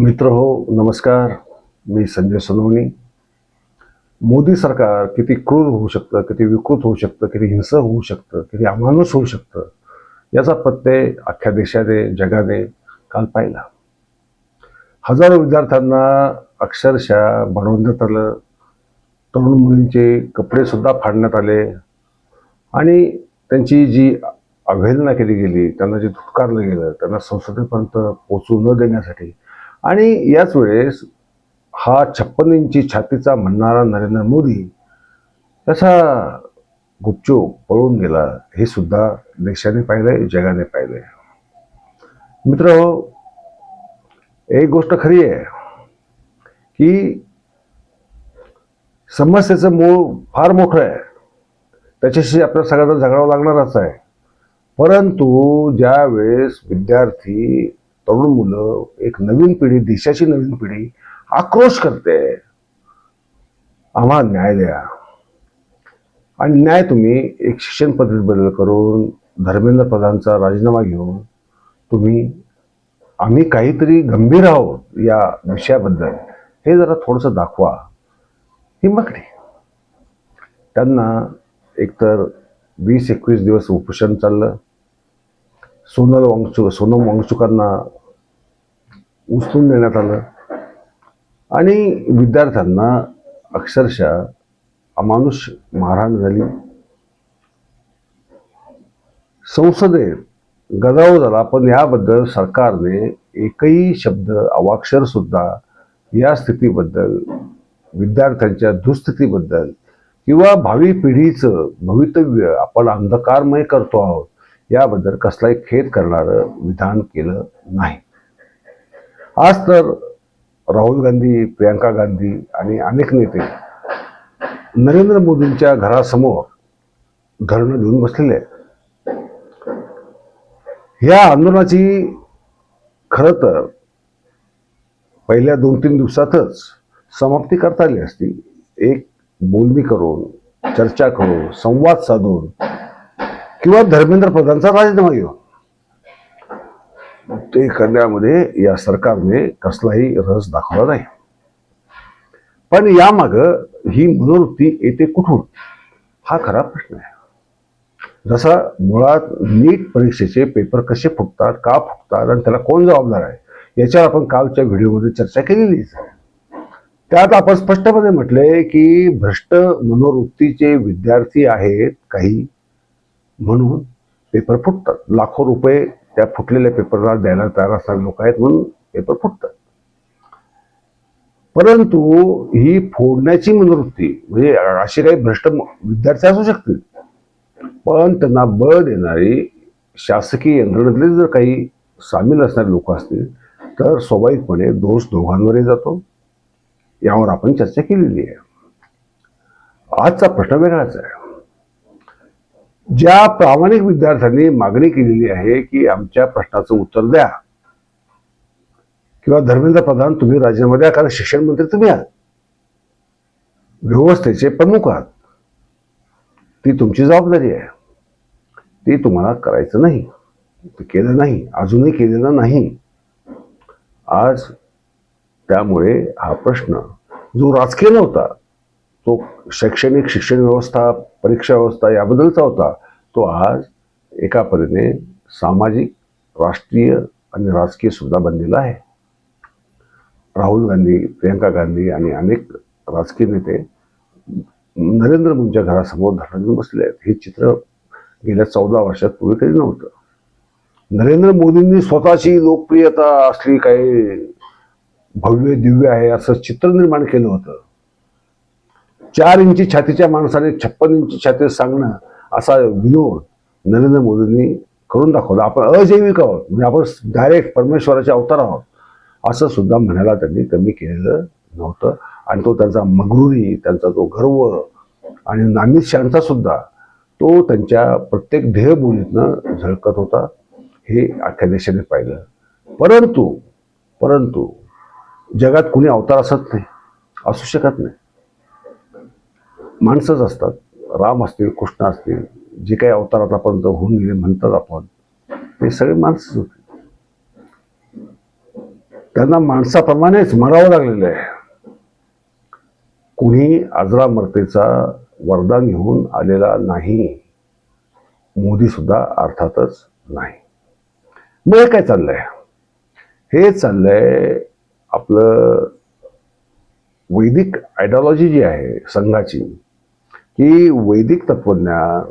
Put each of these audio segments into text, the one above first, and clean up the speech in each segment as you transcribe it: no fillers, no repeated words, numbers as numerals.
मित्र हो, नमस्कार. मी संजय सोनवणे. मोदी सरकार किती क्रूर होऊ शकतं, किती विकृत होऊ शकतं, किती हिंसक होऊ शकतं, किती अमानुष होऊ शकतं, याचा प्रत्यय अख्ख्या देशाने, जगाने काल पाहिला. हजारो विद्यार्थ्यांना अक्षरशः बनवण्यात आलं. तरुण मुलींचे कपडे सुद्धा फाडण्यात आले आणि त्यांची जी अवहेलना केली गेली, त्यांना जे धुतकारलं गेलं, त्यांना संसदेपर्यंत पोचू न देण्यासाठी. आणि याच वेळेस हा 56 इंची छातीचा म्हणणारा नरेंद्र मोदी कसा गुपचूप पळून गेला, हे सुद्धा देशाने पाहिलंय, जगाने पाहिलंय. मित्र हो, एक गोष्ट खरी आहे की समस्येचं मूळ फार मोठं आहे. त्याच्याशी आपल्या सगळ्यांना झगडावं लागणारच आहे. परंतु ज्या वेळेस विद्यार्थी, तरुण मुलं, एक नवीन पिढी, देशाची नवीन पिढी आक्रोश करते, आम्हाला न्याय द्या. आणि न्याय तुम्ही एक शिक्षण पद्धती बदल करून, धर्मेंद्र प्रधानचा राजीनामा घेऊन तुम्ही आम्ही काहीतरी गंभीर आहोत या विषयाबद्दल, हे जरा थोडंसं दाखवा. ही मागणी. त्यांना एकतर 20-21 दिवस उपोषण चाललं. सोनम वांगचुकांना उचलून देण्यात आलं आणि विद्यार्थ्यांना अक्षरशः अमानुष मारहाण झाली. संसदेत गदारोळ झाला, पण याबद्दल सरकारने एकही शब्द, अवाक्षर सुद्धा या स्थितीबद्दल, विद्यार्थ्यांच्या दुःस्थितीबद्दल किंवा भावी पिढीचं भवितव्य आपण अंधकारमय करतो आहोत याबद्दल कसलाही खेद करणारं विधान केलं नाही. आज तर राहुल गांधी, प्रियंका गांधी आणि अनेक नेते नरेंद्र मोदींच्या घरासमोर धरणं देऊन बसलेले आहेत. या आंदोलनाची खरं तर पहिल्या 2-3 दिवसातच समाप्ती करता आली असती. एक बोलणी करून, चर्चा करून, संवाद साधून किंवा धर्मेंद्र प्रधानचा राजीनामा घेऊन. ते करण्यामध्ये या सरकारने कसलाही रस दाखवला नाही. पण यामागं ही मनोवृत्ती येते कुठून, हा खरा प्रश्न आहे. जसा मुळात नीट परीक्षेचे पेपर कसे फुटतात, का फुटतात आणि त्याला कोण जबाबदार आहे, याच्यावर आपण कालच्या व्हिडिओमध्ये चर्चा केलेलीच आहे. त्यात आपण स्पष्टपणे म्हटले की भ्रष्ट मनोवृत्तीचे विद्यार्थी आहेत काही, म्हणून पेपर फुटतात. लाखो रुपये त्या फुटलेल्या पेपरला द्यायला तयार असणारे लोक आहेत म्हणून पेपर फुटतात. परंतु ही फोडण्याची मनोवृत्ती, म्हणजे असे काही भ्रष्ट विद्यार्थी असू शकतील, पण त्यांना बळ देणारी शासकीय यंत्रणेतले जर काही सामील असणारे लोक असतील तर स्वाभाविकपणे दोष दोघांवरही जातो. यावर आपण चर्चा केलेली आहे. आजचा प्रश्न वेगळाच आहे. ज्या प्रामाणिक विद्यार्थ्यांनी मागणी केलेली आहे की आमच्या प्रश्नाचं उत्तर द्या किंवा धर्मेंद्र प्रधान तुम्ही राजीनामा द्या, कारण शिक्षण मंत्री तुम्ही आहात, व्यवस्थेचे प्रमुख आहात, ती तुमची जबाबदारी आहे. ती तुम्हाला करायचं नाही, ते केलं नाही, अजूनही केलेलं नाही. आज त्यामुळे हा प्रश्न जो राजकीय नव्हता, तो शैक्षणिक, शिक्षण व्यवस्था, परीक्षा व्यवस्था याबद्दलचा होता, तो आज एका परीने सामाजिक, राष्ट्रीय आणि राजकीय सुद्धा बनलेला आहे. राहुल गांधी, प्रियंका गांधी आणि अनेक राजकीय नेते नरेंद्र मोदींच्या घरासमोर धरणं देऊन बसले आहेत. हे चित्र गेल्या 14 वर्षात पूर्वी कधी नव्हतं. नरेंद्र मोदींनी स्वतःची लोकप्रियता असली काही भव्य दिव्य आहे असं चित्र निर्माण केलं होतं. 4 इंची छातीच्या माणसाने 56 इंची छाती सांगणं, असा विनोद नरेंद्र मोदींनी करून दाखवला. आपण अजैविक आहोत, म्हणजे आपण डायरेक्ट परमेश्वराचे अवतार आहोत, असं सुद्धा म्हणायला त्यांनी कमी केलेलं नव्हतं. आणि तो त्यांचा मगरुरी, त्यांचा तो गर्व आणि अमित शहाचा सुद्धा तो त्यांच्या प्रत्येक देहबोलीतनं झळकत होता. हे अख्ख्या देशाने पाहिलं. परंतु जगात कुणी अवतार असत नाही, असू शकत नाही. माणसंच असतात. राम असतील, कृष्ण असतील, जे काही अवतार आतापर्यंत होऊन गेले म्हणतात आपण, ते सगळे माणसंच होते. त्यांना माणसाप्रमाणेच मरावं लागलेलं आहे. कुणी अजरामरतेचा वरदान घेऊन आलेला नाही, मोदी सुद्धा अर्थातच नाही. मग हे काय चाललंय? हे चाललंय आपलं वैदिक आयडिओलॉजी जी आहे संघाची, की वैदिक तत्वज्ञान,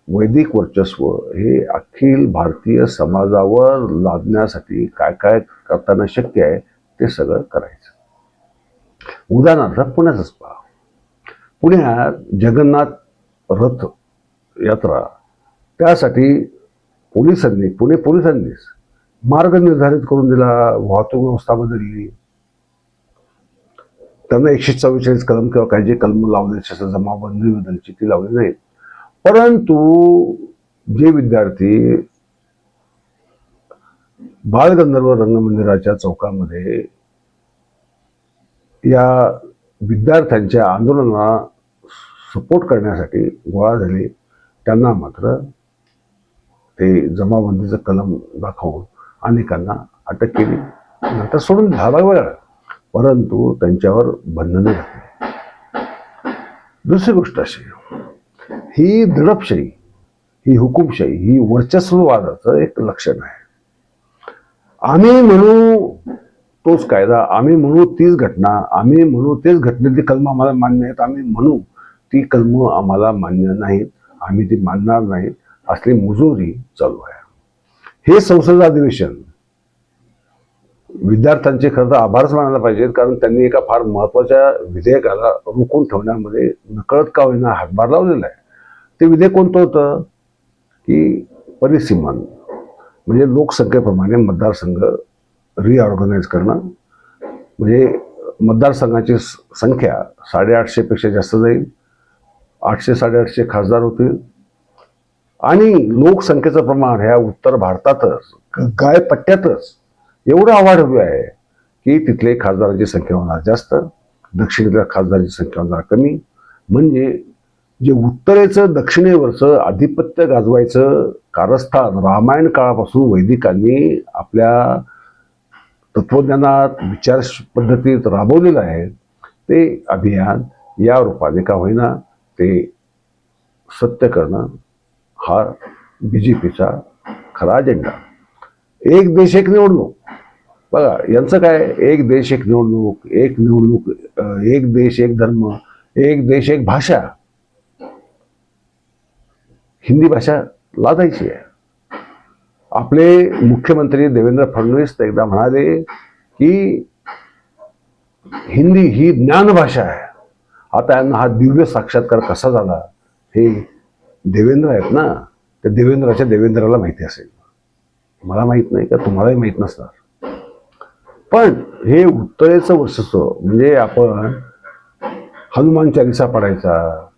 वैदिक वर्चस्व हे अखिल भारतीय समाजावर लादण्यासाठी काय काय करताना शक्य आहे ते सगळं करायचं. उदाहरणार्थ पुण्याचंच पहा. पुण्यात जगन्नाथ रथ यात्रा, त्यासाठी पुणे पोलिसांनीच मार्ग निर्धारित करून दिला, वाहतूक व्यवस्था बदलली. त्यांना 144 कलम किंवा काही जे कलम लावण्याची जमावबंदी बदलची ती लावली नाही. परंतु जे विद्यार्थी बालगंधर्व रंगमंदिराच्या चौकामध्ये या विद्यार्थ्यांच्या आंदोलनाला सपोर्ट करण्यासाठी गोळा झाले, त्यांना मात्र ते जमावबंदीचं कलम दाखवून अनेकांना अटक केली, नंतर सोडून झाला वेळ. परंतु त्यांच्यावर बंधने घातली. दुसरी गोष्ट अशी, ही दडपशाही, ही हुकुमशाही, ही वर्चस्ववादाचं एक लक्षण आहे. आम्ही म्हणू तोच कायदा, आम्ही म्हणू तीच घटना, आम्ही म्हणू तेच घटनेतली कलम आम्हाला मान्य आहेत, आम्ही म्हणू ती कलम आम्हाला मान्य नाहीत, आम्ही ती मानणार नाहीत, असली मुजोरी चालू आहे. हे संसद अधिवेशन विद्यार्थ्यांचे खरं तर आभारच मानायला पाहिजेत, कारण त्यांनी एका फार महत्वाच्या विधेयकाला रोखून ठेवण्यामध्ये नकळत का होईना हातभार लावलेला आहे. ते विधेयक कोणतं होतं की परिसीमन, म्हणजे लोकसंख्येप्रमाणे मतदारसंघ रिऑर्गनाईज करणं. म्हणजे मतदारसंघाची संख्या 850 पेक्षा जास्त जाईल, 800-850 खासदार होतील, आणि लोकसंख्येचं प्रमाण ह्या उत्तर भारतातच गाय पट्ट्यातच एवढं आवाढव्य आहे की तिथले खासदारांची संख्या होणार जास्त, दक्षिणेतल्या खासदारांची संख्या होणार कमी. म्हणजे जे उत्तरेचं दक्षिणेवरचं आधिपत्य गाजवायचं कारस्थान रामायण काळापासून वैदिकांनी आपल्या तत्वज्ञानात, विचार पद्धतीत राबवलेलं आहे, ते अभियान या रूपाने का होईना ते सत्य करणं हा BJPचा खरा अजेंडा. एक देश एक निवडणूक, बघा यांचं काय, एक देश एक निवडणूक, एक देश एक धर्म, एक देश एक भाषा, हिंदी भाषा लादायची आहे. आपले मुख्यमंत्री देवेंद्र फडणवीस एकदा म्हणाले की हिंदी ही ज्ञान भाषा आहे. आता यांना हा दिव्य साक्षात्कार कसा झाला हे देवेंद्र आहेत ना, त्या देवेंद्राला माहिती असेल, मला माहित नाही का, तुम्हालाही माहित नसणार. पण हे उत्तरेचं वर्चस्व म्हणजे आपण हनुमान चालिसा पडायचा,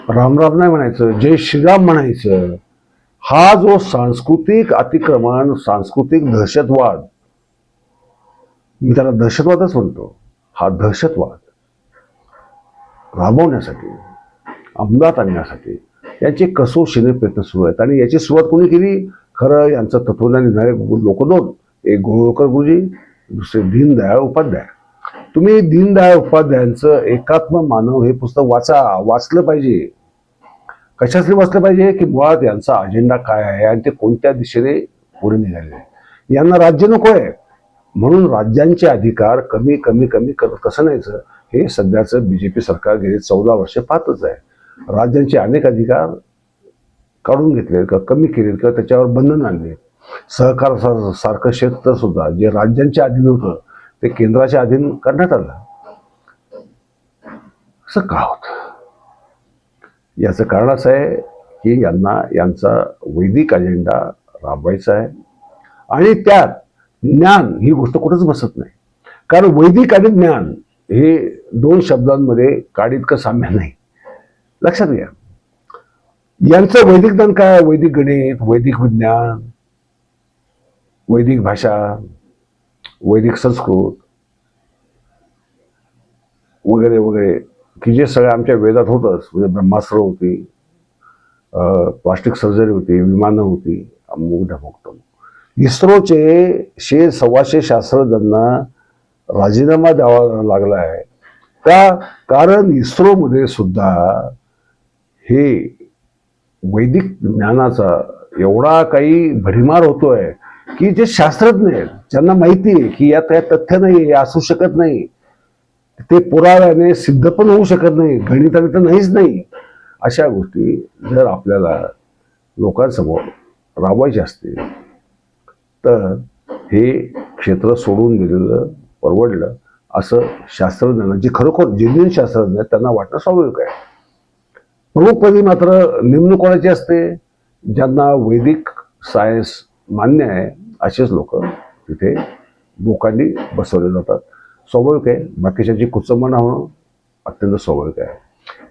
राम राम नाही म्हणायचं, जय श्रीराम म्हणायचं, हा जो सांस्कृतिक अतिक्रमण, सांस्कृतिक दहशतवाद, मी त्याला दहशतवादच म्हणतो, हा दहशतवाद राबवण्यासाठी, अंमलात आणण्यासाठी याचे कसोशीने प्रयत्न सुरू आहेत. आणि याची सुरुवात कोणी केली? खरं यांचं तत्वज्ञान लिहिणारे लोक दोन, एक गोळवळकर गुरुजी, दुसरे दीनदयाळ उपाध्याय. तुम्ही दीनदयाळ उपाध्यायांचं एकात्म मानव हे पुस्तक वाचलं पाहिजे. कशासाठी वाचलं पाहिजे की मुळात यांचा अजेंडा काय आहे आणि ते कोणत्या दिशेने पुढे निघाले आहे. यांना राज्य नको आहे म्हणून राज्यांचे अधिकार कमी कमी कमी करत कसं नाहीचं हे सध्याचं BJP सरकार गेली 14 वर्ष पाहतच आहे. राज्यांचे अनेक अधिकार काढून घेतले किंवा कमी केले किंवा त्याच्यावर बंधन आणले. सहकार सारखं क्षेत्र सुद्धा जे राज्यांच्या अधीन होतं ते केंद्राच्या अधीन करण्यात आलं. असं का होतं? याचं कारण असं आहे की यांना यांचा वैदिक अजेंडा राबवायचा आहे आणि त्यात ज्ञान ही गोष्ट कुठंच बसत नाही. कारण वैदिक आणि ज्ञान हे दोन शब्दांमध्ये काडीतकं साम्य नाही. लक्षात घ्या, यांचं वैदिक ज्ञान काय? वैदिक गणित, वैदिक विज्ञान, वैदिक भाषा, वैदिक संस्कृत वगैरे वगैरे, की जे सगळं आमच्या वेदात होतंच. म्हणजे ब्रह्मास्त्र होती, प्लास्टिक सर्जरी होती, विमानं होती, अमुक ढमुक. इस्रोचे 100-125 शास्त्रज्ञांना राजीनामा द्यावा लागला आहे का? कारण इस्रोमध्ये सुद्धा हे वैदिक ज्ञानाचा एवढा काही भडीमार होतोय की जे शास्त्रज्ञ आहेत ज्यांना माहिती आहे की यात काय तथ्य नाही, हे असू शकत नाही, ते पुराव्याने सिद्ध पण होऊ शकत नाही, गणिताने तर नाहीच नाही, अशा गोष्टी जर आपल्याला लोकांसमोर राबवायचे असतील तर हे क्षेत्र सोडून दिलेलं परवडलं असं शास्त्रज्ञांना, जे खरोखर जेन्युइन शास्त्रज्ञ आहेत त्यांना वाटणं स्वाभाविक आहे. प्रमुखपदी मात्र नेमणूक कोणाची असते? ज्यांना वैदिक सायन्स मान्य आहे असेच लोक तिथे लोकांनी बसवले जातात. स्वाभाविक आहे, बाकीच्यांची कुचंबणा होणं अत्यंत स्वाभाविक आहे.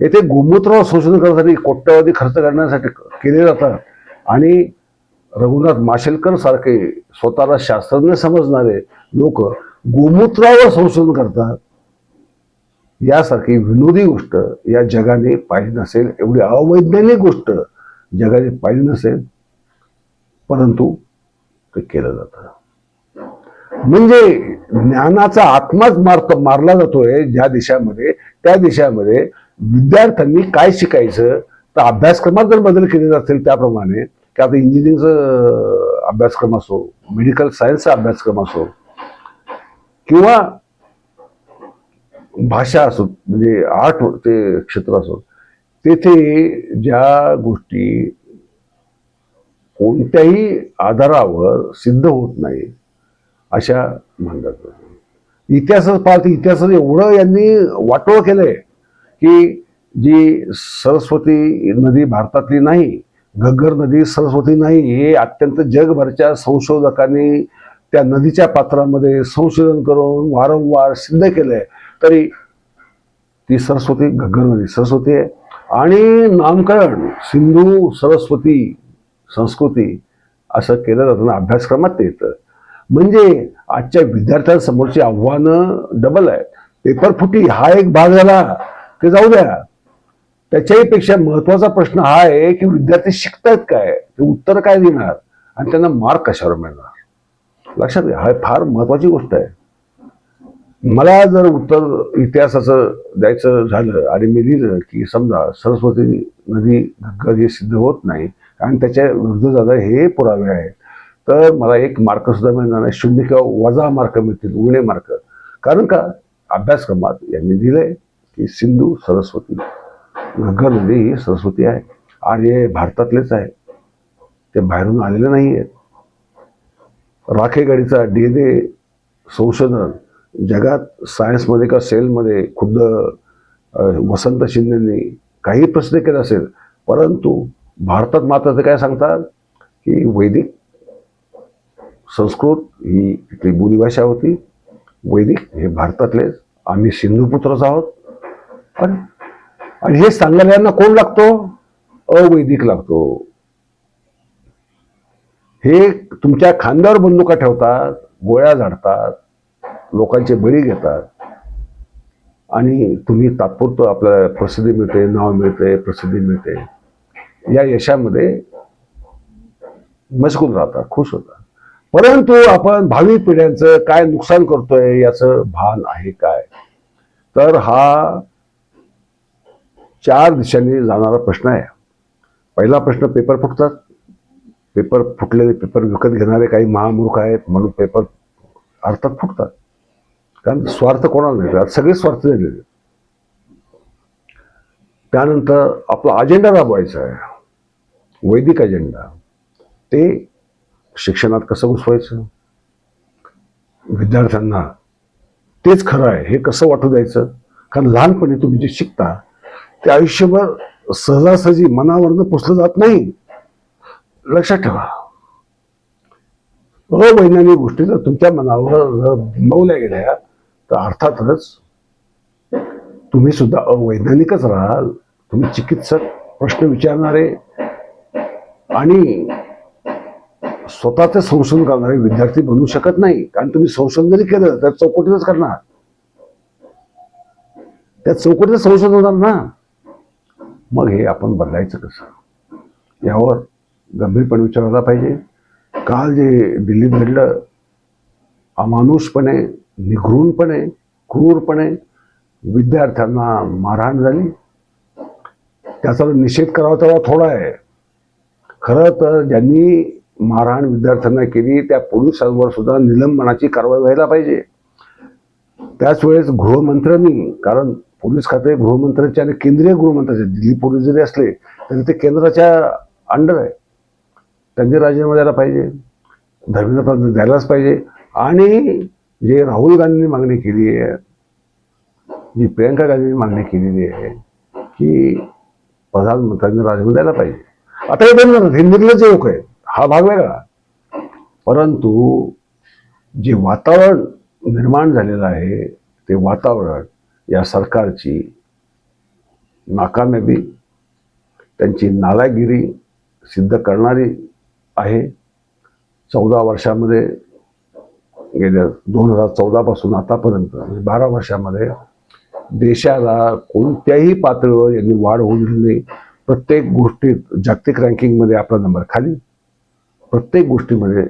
येथे गोमूत्रावर संशोधन करण्यासाठी कोट्यवधी खर्च करण्यासाठी केले जातात आणि रघुनाथ माशेलकर सारखे स्वतःला शास्त्रज्ञ समजणारे लोक गोमूत्रावर संशोधन करतात. यासारखी विनोदी गोष्ट या जगाने पाहिली नसेल, एवढी अवैज्ञानिक गोष्ट जगाने पाहिली नसेल, परंतु ते केलं जातं. म्हणजे ज्ञानाचा आत्माच मारला जातोय ज्या देशामध्ये, त्या देशामध्ये विद्यार्थ्यांनी काय शिकायचं तर अभ्यासक्रमात जर बदल केले जातील त्याप्रमाणे, की आता इंजिनिअरिंगचा अभ्यासक्रम असो, मेडिकल सायन्सचा अभ्यासक्रम असो किंवा भाषा असो, म्हणजे आर्ट ते क्षेत्र असो, तेथे ज्या गोष्टी कोणत्याही आधारावर सिद्ध होत नाही अशा म्हणतात. इतिहासात पाहते, इतिहासात एवढं यांनी वाटोळ केलंय की जी सरस्वती नदी भारतातली नाही, घग्गर नदी सरस्वती नाही, हे अत्यंत जगभरच्या संशोधकांनी त्या नदीच्या पात्रामध्ये संशोधन करून वारंवार सिद्ध केलंय, तरी ती सरस्वती घग्गर नदी सरस्वती आहे. आणि नामकरण सिंधू सरस्वती संस्कृती असं केलं जातं ना, अभ्यासक्रमात ते येतं. म्हणजे आजच्या विद्यार्थ्यांसमोरची आव्हानं डबल आहेत. पेपर फुटी हा एक भाग झाला, ते जाऊ द्या. त्याच्याही पेक्षा महत्वाचा प्रश्न हा आहे की विद्यार्थी शिकतायत काय, ते उत्तर काय देणार आणि त्यांना मार्क कशावर मिळणार. लक्षात घ्या, हा फार महत्वाची गोष्ट आहे. मला जर उत्तर इतिहासाचं द्यायचं झालं आणि मी लिहिलं की समजा सरस्वती नदी घग्गर हे सिद्ध होत नाही आणि त्याच्या विरुद्ध झालं हे पुरावे आहेत, तर मला 1 मार्क सुद्धा मिळणार नाही, 0 किंवा वजा मार्क मिळतील, उणे मार्क. कारण का? अभ्यासक्रमात यांनी दिलंय की सिंधू सरस्वती घग्गर नदी ही सरस्वती आहे, आर्य भारतातलेच आहे, ते बाहेरून आलेले नाही आहेत. राखेगडीचा DNA संशोधन जगात सायन्समध्ये का सेलमध्ये खुद्द वसंत शिंदेंनी काही प्रश्न केले असेल, परंतु भारतात मात्र ते काय सांगतात की वैदिक संस्कृत ही तिथली बोलीभाषा होती, वैदिक हे भारतातलेच, आम्ही सिंधुपुत्रच आहोत. आणि हे सांगायला यांना कोण लागतो? अवैदिक लागतो. हे तुमच्या खांद्यावर बंदुका ठेवतात, गोळ्या झाडतात, लोकांचे बळी घेतात आणि तुम्ही तात्पुरतं आपल्याला प्रसिद्धी मिळते, नाव मिळते, प्रसिद्धी मिळते, या यशामध्ये मशगूल राहतात, खुश होतात. परंतु आपण भावी पिढ्यांचं काय नुकसान करतोय याचं भान आहे काय? तर हा 4 दिशांनी जाणारा प्रश्न आहे. पहिला प्रश्न, पेपर फुटतात. पेपर फुटलेले पेपर विकत घेणारे काही महामूर्ख आहेत म्हणून पेपर अर्थात फुटतात, कारण स्वार्थ कोणाला नाही, सगळे स्वार्थ झालेले. त्यानंतर आपला अजेंडा राबवायचा आहे, वैदिक अजेंडा, ते शिक्षणात कसं घुसवायचं, विद्यार्थ्यांना तेच खरं आहे हे कसं वाटू द्यायचं. कारण लहानपणी तुम्ही जे शिकता ते आयुष्यभर सहजासहजी मनावरनं पुसलं जात नाही, लक्षात ठेवा. अवैज्ञानिक गोष्टी जर तुमच्या मनावर बिंबवल्या गेल्या तर अर्थातच तुम्ही सुद्धा अवैज्ञानिकच राहाल. तुम्ही चिकित्सक, प्रश्न विचारणारे आणि स्वतःचे संशोधन करणारे विद्यार्थी बनू शकत नाही. कारण तुम्ही संशोधन जरी केलं तर चौकटीतच करणार, त्या चौकटीचं संशोधन होणार ना. मग हे आपण बदलायचं कसं, यावर गंभीरपणे विचार झाला पाहिजे. काल जे दिल्लीत घडलं, अमानुषपणे, निघृणपणे, क्रूरपणे विद्यार्थ्यांना मारहाण झाली, त्याचा निषेध करावा तेव्हा थोडा आहे. खरं तर ज्यांनी मारहाण विद्यार्थ्यांना केली त्या पोलिसांवर सुद्धा निलंबनाची कारवाई व्हायला पाहिजे. त्याच वेळेस गृहमंत्र्यांनी, कारण पोलीस खाते गृहमंत्र्यांचे आणि केंद्रीय गृहमंत्र्यांचे, दिल्ली पोलीस जरी असले तरी ते केंद्राच्या अंडर आहे, त्यांनी राजीनामा द्यायला पाहिजे, धर्मेंद्र प्रधान द्यायलाच पाहिजे. आणि जे राहुल गांधींनी मागणी केली आहे, जी प्रियंका गांधींनी मागणी केलेली आहे की प्रधानमंत्र्यांनी राजीनामा द्यायला पाहिजे. आता हे बनणार, हे निर्लज्ज लोक आहे, हा भाग वेगळा. परंतु जे वातावरण निर्माण झालेलं आहे ते वातावरण या सरकारची नाकामयाबी, त्यांची नालागिरी सिद्ध करणारी आहे. 14 वर्षामध्ये, गेल्या 2014 पासून आतापर्यंत 12 वर्षामध्ये देशाला कोणत्याही पातळीवर यांनी वाढ होऊ दिली नाही. प्रत्येक गोष्टीत जागतिक रँकिंगमध्ये आपला नंबर खाली, प्रत्येक गोष्टीमध्ये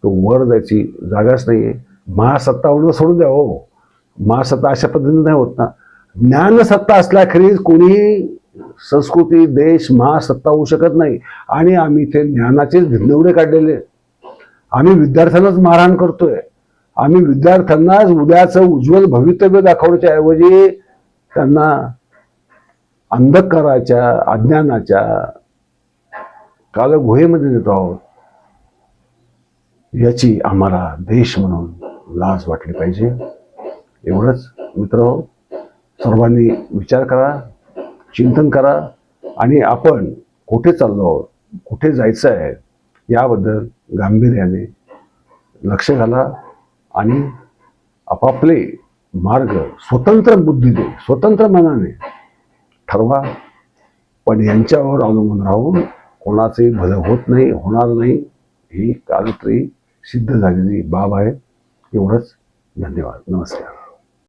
तो वर जायची जागाच नाही आहे. महासत्ता होणं सोडून द्या हो, महासत्ता अशा पद्धतीने नाही होत ना. ज्ञानसत्ता असल्याखेरीज कोणी संस्कृती, देश, महासत्ता होऊ शकत नाही. आणि आम्ही इथे ज्ञानाचेच भिन्नवडे काढलेले, आम्ही विद्यार्थ्यांनाच मारहाण करतोय. आम्ही विद्यार्थ्यांनाच उद्याचं उज्ज्वल भवितव्य दाखवण्याच्या ऐवजी त्यांना अंधकाराच्या, अज्ञानाच्या कालगुहेमध्ये नेतो आहोत. याची आम्हाला देश म्हणून लाज वाटली पाहिजे. एवढंच मित्र, सर्वांनी विचार करा, चिंतन करा आणि आपण कुठे चाललो आहोत, कुठे जायचं आहे याबद्दल गांभीर्याने लक्ष घाला आणि आपापले मार्ग स्वतंत्र बुद्धीने, स्वतंत्र मनाने ठरवा. पण यांच्यावर अवलंबून राहून कोणाचंही भलं होत नाही, होणार नाही, ही कालत्री सिद्ध झालेली बाब आहे. एवढंच. धन्यवाद. नमस्कार.